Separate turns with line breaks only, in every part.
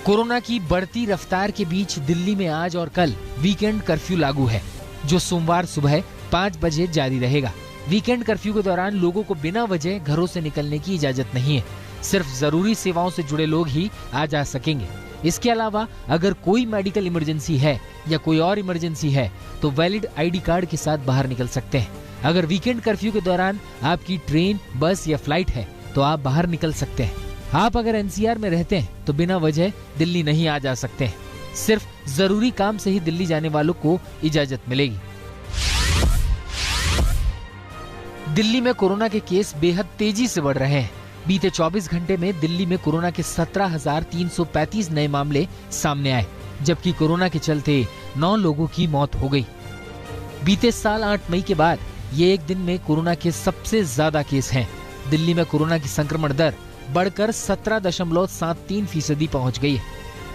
Corona की बढ़ती रफ्तार के बीच दिल्ली में आज और कल वीकेंड कर्फ्यू लागू है, जो सोमवार सुबह 5 बजे जारी रहेगा। वीकेंड कर्फ्यू के दौरान लोगों को बिना वजह घरों से निकलने की इजाजत नहीं है। सिर्फ जरूरी सेवाओं से जुड़े लोग ही आ जा सकेंगे। इसके अलावा अगर कोई मेडिकल इमरजेंसी है या कोई और इमरजेंसी है तो वैलिड आईडी कार्ड के साथ बाहर निकल सकते हैं। अगर वीकेंड कर्फ्यू के दौरान आपकी ट्रेन, बस या फ्लाइट है तो आप बाहर निकल सकते हैं। आप अगर एनसीआर में रहते हैं तो बिना वजह दिल्ली नहीं आ जा सकते हैं। सिर्फ जरूरी काम से ही दिल्ली जाने वालों को इजाजत मिलेगी। दिल्ली में कोरोना के केस बेहद तेजी से बढ़ रहे हैं। बीते 24 घंटे में दिल्ली में कोरोना के 17,335 नए मामले सामने आए, जबकि कोरोना के चलते 9 लोगों की मौत हो गई। बीते साल 8 मई के बाद ये एक दिन में कोरोना के सबसे ज्यादा केस हैं। दिल्ली में कोरोना की संक्रमण दर बढ़कर 17.73% पहुंच गई है,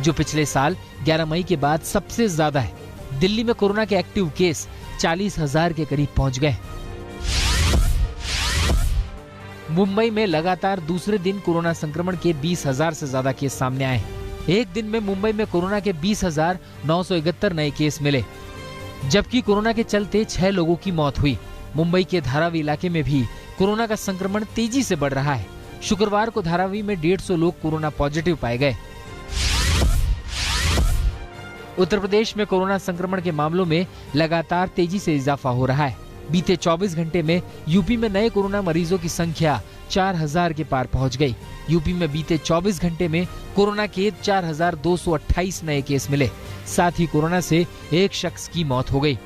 जो पिछले साल 11 मई के बाद सबसे ज्यादा है। दिल्ली में कोरोना के एक्टिव केस 40,000 के करीब पहुंच गए। मुंबई में लगातार दूसरे दिन कोरोना संक्रमण के 20,000 से ज्यादा केस सामने आए। एक दिन में मुंबई में कोरोना के 20,971 नए केस मिले, जबकि कोरोना के चलते 6 लोगों की मौत हुई। मुंबई के धारावी इलाके में भी कोरोना का संक्रमण तेजी से बढ़ रहा है। शुक्रवार को धारावी में 150 लोग कोरोना पॉजिटिव पाए गए। उत्तर प्रदेश में कोरोना संक्रमण के मामलों में लगातार तेजी से इजाफा हो रहा है। बीते 24 घंटे में यूपी में नए कोरोना मरीजों की संख्या 4,000 के पार पहुंच गई। यूपी में बीते 24 घंटे में कोरोना के 4,228 नए केस मिले। साथ ही कोरोना से एक शख्स की मौत हो गई।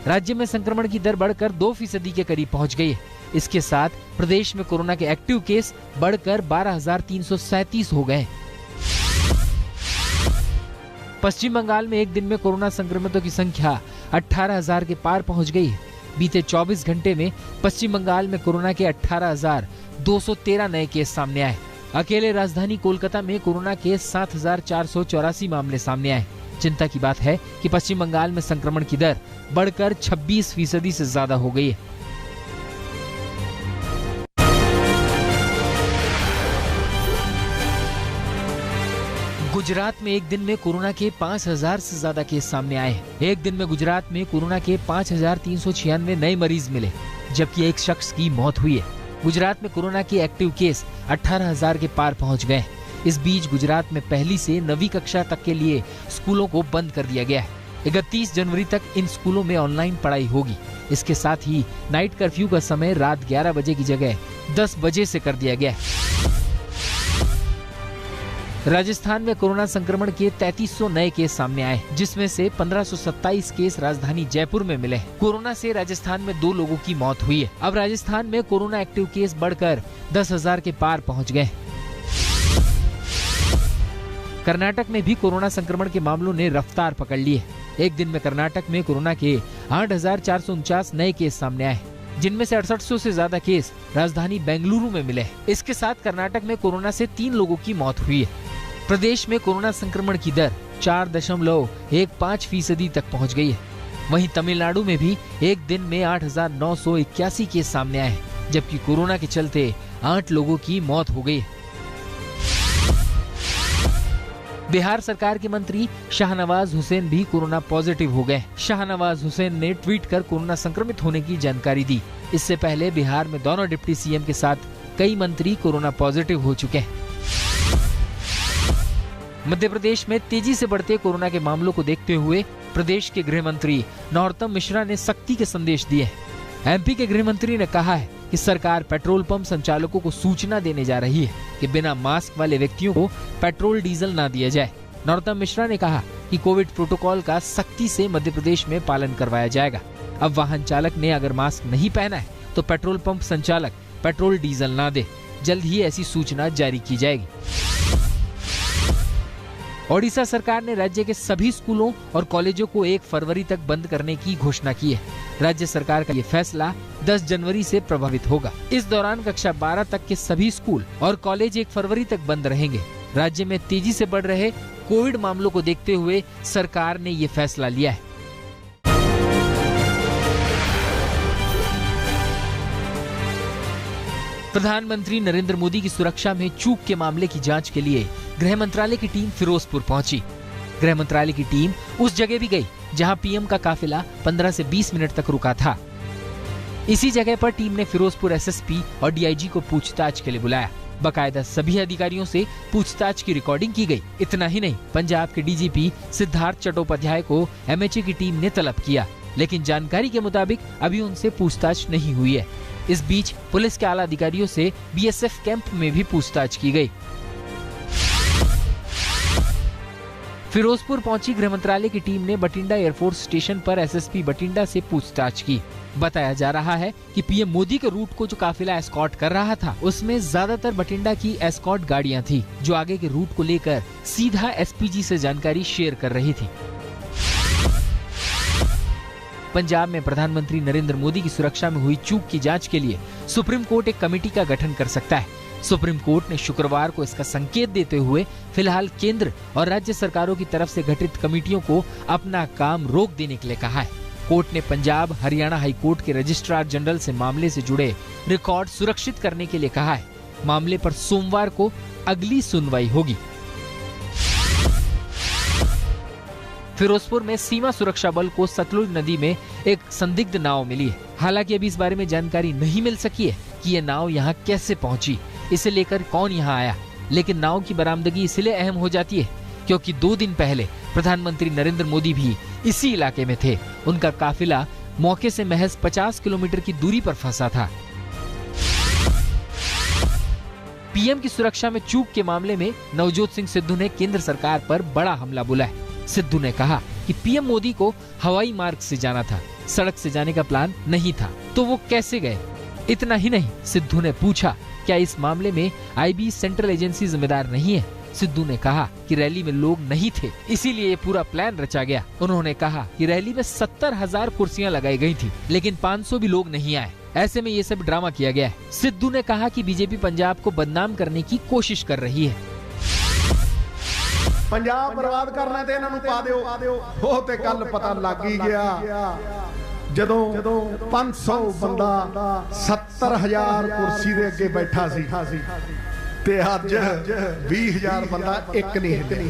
राज्य में संक्रमण की दर बढ़कर 2% के करीब पहुंच गई है। इसके साथ प्रदेश में कोरोना के एक्टिव केस बढ़कर 12,337 हो गए। पश्चिम बंगाल में एक दिन में कोरोना संक्रमितों की संख्या 18,000 के पार पहुंच गई है। बीते 24 घंटे में पश्चिम बंगाल में कोरोना के 18,213 नए केस सामने आए। अकेले राजधानी कोलकाता में कोरोना के 7,484 मामले सामने आए। चिंता की बात है कि पश्चिम बंगाल में संक्रमण की दर बढ़कर 26% से ज्यादा हो गई है। गुजरात में एक दिन में कोरोना के 5,000 से ज्यादा केस सामने आए हैं। एक दिन में गुजरात में कोरोना के 5,396 नए मरीज मिले, जबकि एक शख्स की मौत हुई है। गुजरात में कोरोना के एक्टिव केस 18,000 के पार पहुंच गए। इस बीच गुजरात में पहली से 9वीं कक्षा तक के लिए स्कूलों को बंद कर दिया गया है। 31 जनवरी तक इन स्कूलों में ऑनलाइन पढ़ाई होगी। इसके साथ ही नाइट कर्फ्यू का समय रात 11 बजे की जगह 10 बजे से कर दिया गया है। राजस्थान में कोरोना संक्रमण के 3300 नए केस सामने आए, जिसमें से 1527 केस राजधानी जयपुर में मिले। कोरोना से राजस्थान में 2 लोगों की मौत हुई है। अब राजस्थान में कोरोना एक्टिव केस बढ़कर 10,000 के पार पहुंच गए। कर्नाटक में भी कोरोना संक्रमण के मामलों ने रफ्तार पकड़ ली है। एक दिन में कर्नाटक में कोरोना के 8,449 नए केस सामने आए, जिनमें से 6800 से ज्यादा केस राजधानी बेंगलुरु में मिले। इसके साथ कर्नाटक में कोरोना से 3 लोगों की मौत हुई है। प्रदेश में कोरोना संक्रमण की दर 4.15% तक पहुंच गई है। वहीं तमिलनाडु में भी एक दिन में 8,981 केस सामने आए, जबकि कोरोना के चलते 8 लोगों की मौत हो गई है। बिहार सरकार के मंत्री शाहनवाज हुसैन भी कोरोना पॉजिटिव हो गए। शाहनवाज हुसैन ने ट्वीट कर कोरोना संक्रमित होने की जानकारी दी। इससे पहले बिहार में दोनों डिप्टी सीएम के साथ कई मंत्री कोरोना पॉजिटिव हो चुके हैं। मध्य प्रदेश में तेजी से बढ़ते कोरोना के मामलों को देखते हुए प्रदेश के गृह मंत्री नरोत्तम मिश्रा ने सख्ती के संदेश दिए। एमपी के गृह मंत्री ने कहा है कि सरकार पेट्रोल पंप संचालकों को सूचना देने जा रही है कि बिना मास्क वाले व्यक्तियों को पेट्रोल डीजल न दिया जाए। नरोत्तम मिश्रा ने कहा कि कोविड प्रोटोकॉल का सख्ती से मध्य प्रदेश में पालन करवाया जाएगा। अब वाहन चालक ने अगर मास्क नहीं पहना है तो पेट्रोल पंप संचालक पेट्रोल डीजल न दे। जल्द ही ऐसी सूचना जारी की जाएगी। ओडिशा सरकार ने राज्य के सभी स्कूलों और कॉलेजों को 1 फरवरी तक बंद करने की घोषणा की है। राज्य सरकार का ये फैसला 10 जनवरी से प्रभावित होगा। इस दौरान कक्षा 12 तक के सभी स्कूल और कॉलेज 1 फरवरी तक बंद रहेंगे। राज्य में तेजी से बढ़ रहे कोविड मामलों को देखते हुए सरकार ने ये फैसला लिया है। प्रधानमंत्री नरेंद्र मोदी की सुरक्षा में चूक के मामले की जांच के लिए गृह मंत्रालय की टीम फिरोजपुर पहुंची। गृह मंत्रालय की टीम उस जगह भी गई जहां पीएम का काफिला 15 से 20 मिनट तक रुका था। इसी जगह पर टीम ने फिरोजपुर एसएसपी और डीआईजी को पूछताछ के लिए बुलाया। बकायदा सभी अधिकारियों से पूछताछ की रिकॉर्डिंग की गई। इतना ही नहीं, पंजाब के डीजीपी सिद्धार्थ चट्टोपाध्याय को एमएचए की टीम ने तलब किया, लेकिन जानकारी के मुताबिक अभी उनसे पूछताछ नहीं हुई है। इस बीच पुलिस के आला अधिकारियों से बीएसएफ कैंप में भी पूछताछ की गई। फिरोजपुर पहुंची गृह मंत्रालय की टीम ने बठिंडा एयरफोर्स स्टेशन पर एसएसपी बठिंडा से पूछताछ की। बताया जा रहा है कि पीएम मोदी के रूट को जो काफिला एस्कॉर्ट कर रहा था, उसमें ज्यादातर बठिंडा की एस्कॉर्ट गाड़ियां थी, जो आगे के रूट को लेकर सीधा एसपीजी से जानकारी शेयर कर रही थी। पंजाब में प्रधानमंत्री नरेंद्र मोदी की सुरक्षा में हुई चूक की जांच के लिए सुप्रीम कोर्ट एक कमेटी का गठन कर सकता है। सुप्रीम कोर्ट ने शुक्रवार को इसका संकेत देते हुए फिलहाल केंद्र और राज्य सरकारों की तरफ से गठित कमेटियों को अपना काम रोक देने के लिए कहा है। कोर्ट ने पंजाब हरियाणा हाई कोर्ट के रजिस्ट्रार जनरल से मामले से जुड़े रिकॉर्ड सुरक्षित करने के लिए कहा है। मामले पर सोमवार को अगली सुनवाई होगी। फिरोजपुर में सीमा सुरक्षा बल को सतलुज नदी में एक संदिग्ध नाव मिली है। हालांकि अभी इस बारे में जानकारी नहीं मिल सकी है कि ये नाव यहाँ कैसे पहुंची, इसे लेकर कौन यहाँ आया। लेकिन नाव की बरामदगी इसलिए अहम हो जाती है क्योंकि 2 दिन पहले प्रधानमंत्री नरेंद्र मोदी भी इसी इलाके में थे। उनका काफिला मौके से महज 50 किलोमीटर की दूरी पर फंसा था। पीएम की सुरक्षा में चूक के मामले में नवजोत सिंह सिद्धू ने केंद्र सरकार पर बड़ा हमला बोला है। सिद्धू ने कहा कि पीएम मोदी को हवाई मार्ग से जाना था, सड़क से जाने का प्लान नहीं था, तो वो कैसे गए। इतना ही नहीं, सिद्धू ने पूछा क्या इस मामले में आईबी सेंट्रल एजेंसी जिम्मेदार नहीं है। सिद्धू ने कहा कि रैली में लोग नहीं थे, इसीलिए ये पूरा प्लान रचा गया। उन्होंने कहा कि रैली में 70,000 कुर्सियां लगाई गई थी, लेकिन 500 भी लोग नहीं आए। ऐसे में ये सब ड्रामा किया गया है। सिद्धू ने कहा कि बीजेपी पंजाब को बदनाम करने की कोशिश कर रही है।
पंजाब बर्बाद करना ते इन्हां नूं पा दिओ, ਉਹ ਤੇ ਕੱਲ ਪਤਾ ਲੱਗ ਹੀ ਗਿਆ ਜਦੋਂ 500 ਬੰਦਾ 70,000 ਕੁਰਸੀ ਦੇ ਅੱਗੇ ਬੈਠਾ ਸੀ ਤੇ ਅੱਜ 20,000 ਬੰਦਾ ਇੱਕ ਨਹੀਂ ਹਿੱਲਿਆ।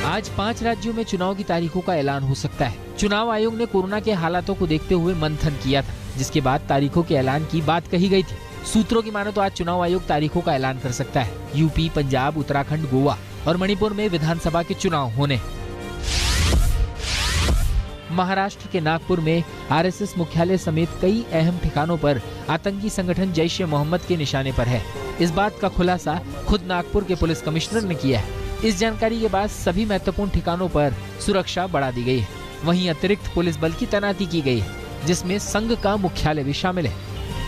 आज 5 राज्यों में चुनाव की तारीखों का ऐलान हो सकता है। चुनाव आयोग ने कोरोना के हालातों को देखते हुए मंथन किया था, जिसके बाद तारीखों के ऐलान की बात कही गई थी। सूत्रों की मानो तो आज चुनाव आयोग तारीखों का ऐलान कर सकता है। यूपी, पंजाब, उत्तराखंड, गोवा और मणिपुर में विधानसभा के चुनाव होने। महाराष्ट्र के नागपुर में आरएसएस मुख्यालय समेत कई अहम ठिकानों पर आतंकी संगठन जैश ए मोहम्मद के निशाने पर है। इस बात का खुलासा खुद नागपुर के पुलिस कमिश्नर ने किया है। इस जानकारी के बाद सभी महत्वपूर्ण ठिकानों पर सुरक्षा बढ़ा दी गई है। वहीं अतिरिक्त पुलिस बल की तैनाती की गई है, जिसमें संघ का मुख्यालय भी शामिल है।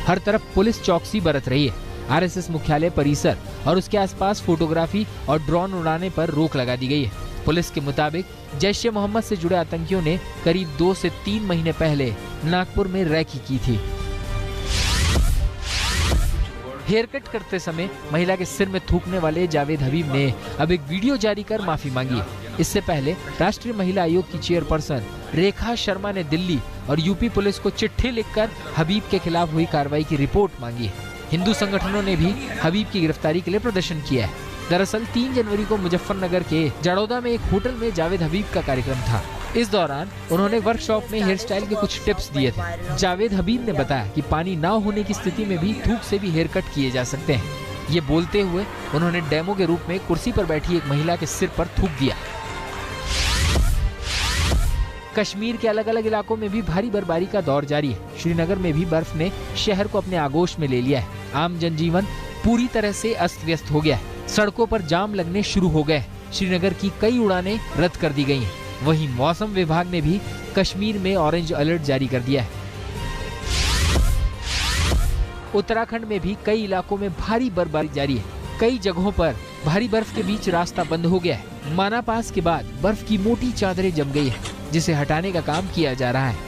हर तरफ पुलिस चौकसी बरत रही है। आरएसएस मुख्यालय परिसर और उसके आसपास फोटोग्राफी और ड्रोन उड़ाने पर रोक लगा दी गई है। पुलिस के मुताबिक जैश ए मोहम्मद से जुड़े आतंकियों ने करीब 2 से 3 महीने पहले नागपुर में रैकी की थी। हेयर कट करते समय महिला के सिर में थूकने वाले जावेद हबीब ने अब एक वीडियो जारी कर माफी मांगी है। इससे पहले राष्ट्रीय महिला आयोग की चेयरपर्सन रेखा शर्मा ने दिल्ली और यूपी पुलिस को चिट्ठी लिखकर हबीब के खिलाफ हुई कार्रवाई की रिपोर्ट मांगी है। हिंदू संगठनों ने भी हबीब की गिरफ्तारी के लिए प्रदर्शन किया है। दरअसल 3 जनवरी को मुजफ्फरनगर के जड़ौदा में एक होटल में जावेद हबीब का कार्यक्रम था। इस दौरान उन्होंने वर्कशॉप में हेयर स्टाइल के कुछ टिप्स दिए थे। जावेद हबीब ने बताया कि पानी ना होने की स्थिति में भी थूक से भी हेयर कट किए जा सकते हैं। ये बोलते हुए उन्होंने डेमो के रूप में कुर्सी पर बैठी एक महिला के सिर पर थूक दिया। कश्मीर के अलग अलग इलाकों में भी भारी बर्फबारी का दौर जारी है। श्रीनगर में भी बर्फ ने शहर को अपने आगोश में ले लिया है। आम जनजीवन पूरी तरह से अस्त व्यस्त हो गया है। सड़कों पर जाम लगने शुरू हो गए। श्रीनगर की कई उड़ानें रद्द कर दी गई हैं। वहीं मौसम विभाग ने भी कश्मीर में ऑरेंज अलर्ट जारी कर दिया है। उत्तराखंड में भी कई इलाकों में भारी बर्फबारी जारी है। कई जगहों पर भारी बर्फ के बीच रास्ता बंद हो गया है। माना पास के बाद बर्फ की मोटी चादरें जम गई है, जिसे हटाने का काम किया जा रहा है।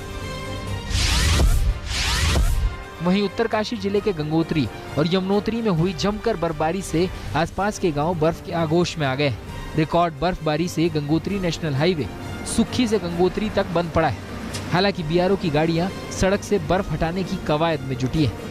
वहीं उत्तरकाशी जिले के गंगोत्री और यमुनोत्री में हुई जमकर बर्फबारी से आसपास के गांव बर्फ के आगोश में आ गए। रिकॉर्ड बर्फबारी से गंगोत्री नेशनल हाईवे सुक्खी से गंगोत्री तक बंद पड़ा है। हालांकि बीआरओ की गाड़ियां सड़क से बर्फ हटाने की कवायद में जुटी हैं।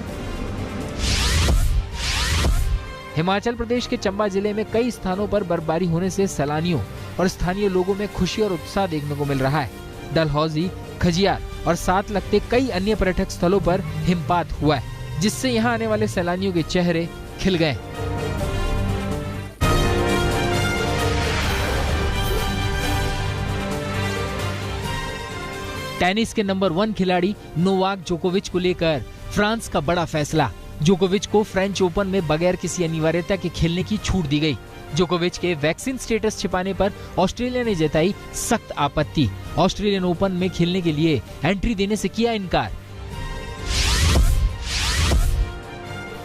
हिमाचल प्रदेश के चंबा जिले में कई स्थानों पर बर्फबारी होने से सैलानियों और स्थानीय लोगों में खुशी और उत्साह देखने को मिल रहा है। डलहौजी, खजियार और साथ लगते कई अन्य पर्यटक स्थलों पर हिमपात हुआ है, जिससे यहां आने वाले सैलानियों के चेहरे खिल गए। टेनिस के नंबर 1 खिलाड़ी नोवाक जोकोविच को लेकर फ्रांस का बड़ा फैसला। जोकोविच को फ्रेंच ओपन में बगैर किसी अनिवार्यता के खेलने की छूट दी गई। जोकोविच के वैक्सीन स्टेटस छिपाने पर ऑस्ट्रेलिया ने जताई सख्त आपत्ति। ऑस्ट्रेलियन ओपन में खेलने के लिए एंट्री देने से किया इनकार।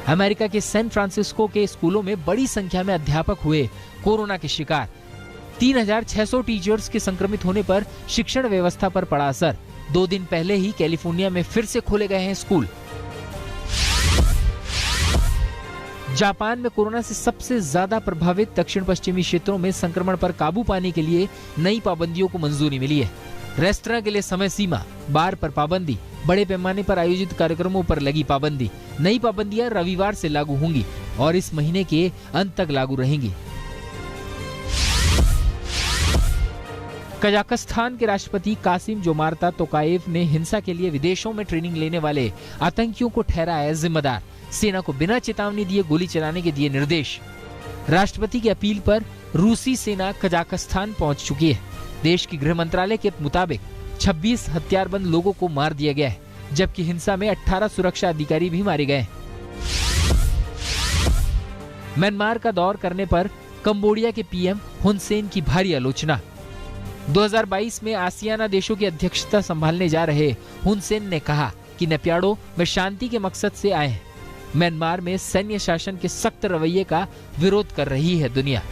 अमेरिका के सैन फ्रांसिस्को के स्कूलों में बड़ी संख्या में अध्यापक हुए कोरोना के शिकार। 3600 टीचर्स के संक्रमित होने पर शिक्षण व्यवस्था पर पड़ा असर। 2 दिन पहले ही कैलिफोर्निया में फिर से खोले गए हैं स्कूल। जापान में कोरोना से सबसे ज्यादा प्रभावित दक्षिण पश्चिमी क्षेत्रों में संक्रमण पर काबू पाने के लिए नई पाबंदियों को मंजूरी मिली है। रेस्तरां के लिए समय सीमा, बार पर पाबंदी, बड़े पैमाने पर आयोजित कार्यक्रमों पर लगी पाबंदी। नई पाबंदियां रविवार से लागू होंगी और इस महीने के अंत तक लागू रहेंगी। कजाकिस्तान के राष्ट्रपति कासिम जोमार्ता तोकायेव ने हिंसा के लिए विदेशों में ट्रेनिंग लेने वाले आतंकियों को ठहराया जिम्मेदार। सेना को बिना चेतावनी दिए गोली चलाने के दिए निर्देश। राष्ट्रपति की अपील पर रूसी सेना कजाकिस्तान पहुंच चुकी है। देश की गृह मंत्रालय के मुताबिक 26 हथियारबंद लोगों को मार दिया गया है, जबकि हिंसा में 18 सुरक्षा अधिकारी भी मारे गए। म्यांमार का दौर करने पर कंबोडिया के पीएम हुन सेन की भारी आलोचना। 2022 में आसियाना देशों की अध्यक्षता संभालने जा रहे हुन सेन ने कहा कि नेपियाडो में शांति के मकसद से आए हैं। म्यांमार में सैन्य शासन के सख्त रवैये का विरोध कर रही है दुनिया।